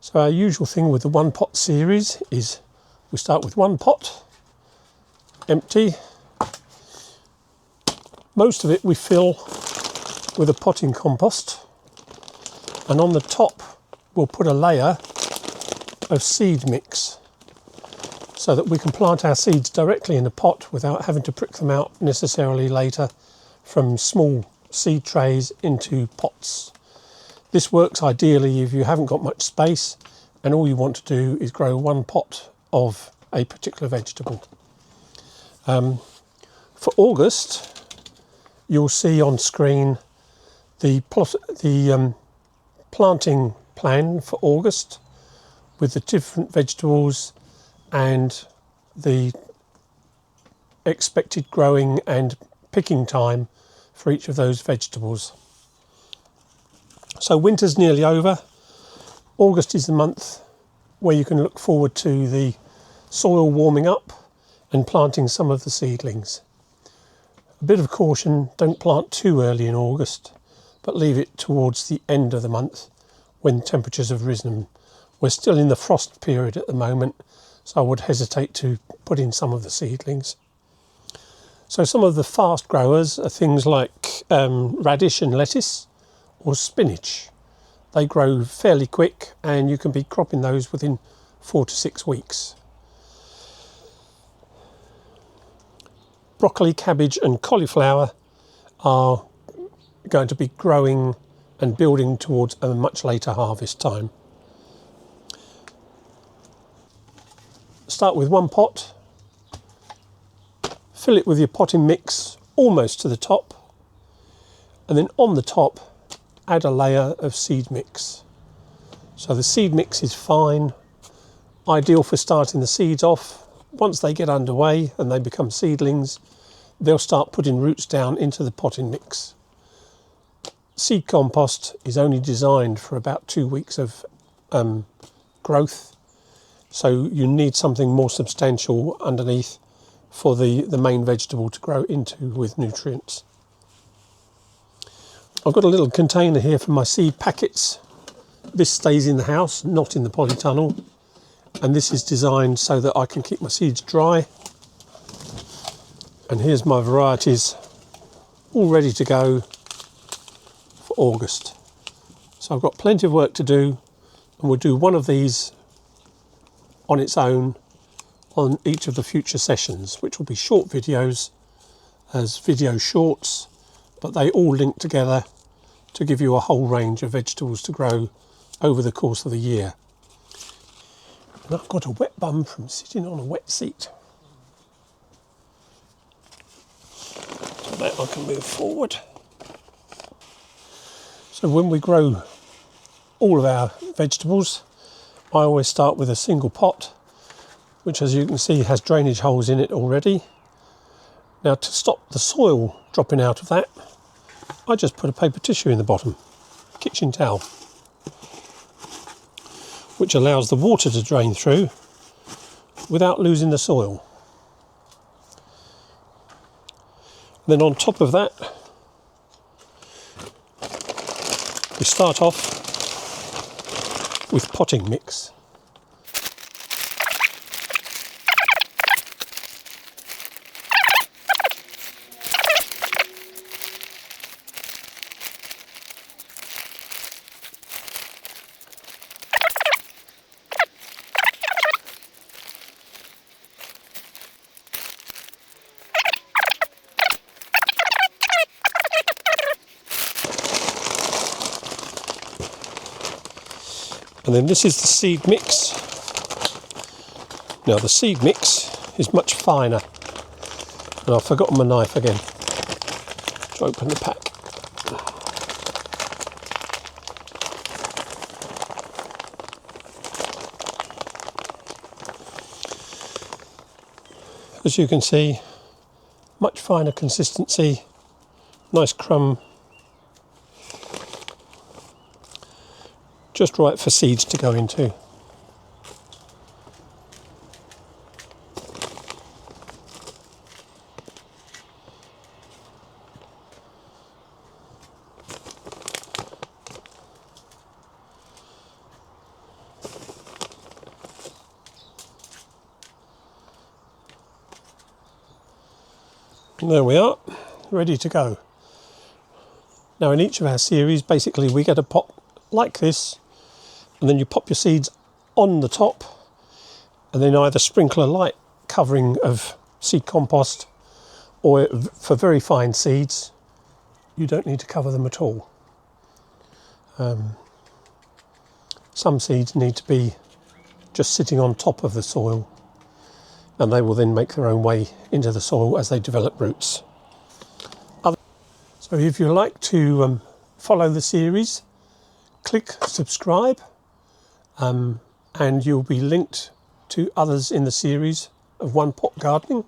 So our usual thing with the one pot series is we start with one pot, empty. Most of it we fill with a potting compost, and on the top we'll put a layer of seed mix so that we can plant our seeds directly in the pot without having to prick them out necessarily later from small seed trays into pots. This works ideally if you haven't got much space and all you want to do is grow one pot of a particular vegetable. For August, you'll see on screen the planting plan for August with the different vegetables and the expected growing and picking time for each of those vegetables. So winter's nearly over. August is the month where you can look forward to the soil warming up and planting some of the seedlings. A bit of caution, don't plant too early in August, but leave it towards the end of the month when temperatures have risen. We're still in the frost period at the moment, so I would hesitate to put in some of the seedlings. So some of the fast growers are things like radish and lettuce or spinach. They grow fairly quick and you can be cropping those within 4 to 6 weeks. Broccoli, cabbage and cauliflower are going to be growing and building towards a much later harvest time. Start with one pot, fill it with your potting mix almost to the top, and then on the top add a layer of seed mix. So the seed mix is fine, ideal for starting the seeds off. Once they get underway and they become seedlings, they'll start putting roots down into the potting mix. Seed compost is only designed for about 2 weeks of growth, so you need something more substantial underneath for the main vegetable to grow into with nutrients. I've got a little container here for my seed packets. This stays in the house, not in the polytunnel, and this is designed so that I can keep my seeds dry. And here's my varieties all ready to go for August. So I've got plenty of work to do, and we'll do one of these on its own on each of the future sessions, which will be short videos as video shorts, but they all link together to give you a whole range of vegetables to grow over the course of the year. And I've got a wet bum from sitting on a wet seat. So that I can move forward. So when we grow all of our vegetables, I always start with a single pot, which as you can see has drainage holes in it already. Now to stop the soil dropping out of that, I just put a paper tissue in the bottom, kitchen towel, which allows the water to drain through without losing the soil. Then on top of that, we start off with potting mix. And then this is the seed mix. Now the seed mix is much finer. And I've forgotten my knife again to open the pack. As you can see, much finer consistency, nice crumb. Just right for seeds to go into. There we are, ready to go. Now in each of our series, basically we get a pot like this, and then you pop your seeds on the top, and then either sprinkle a light covering of seed compost, or for very fine seeds, you don't need to cover them at all. Some seeds need to be just sitting on top of the soil, and they will then make their own way into the soil as they develop roots. So if you like to follow the series, click subscribe, and you'll be linked to others in the series of One Pot Gardening.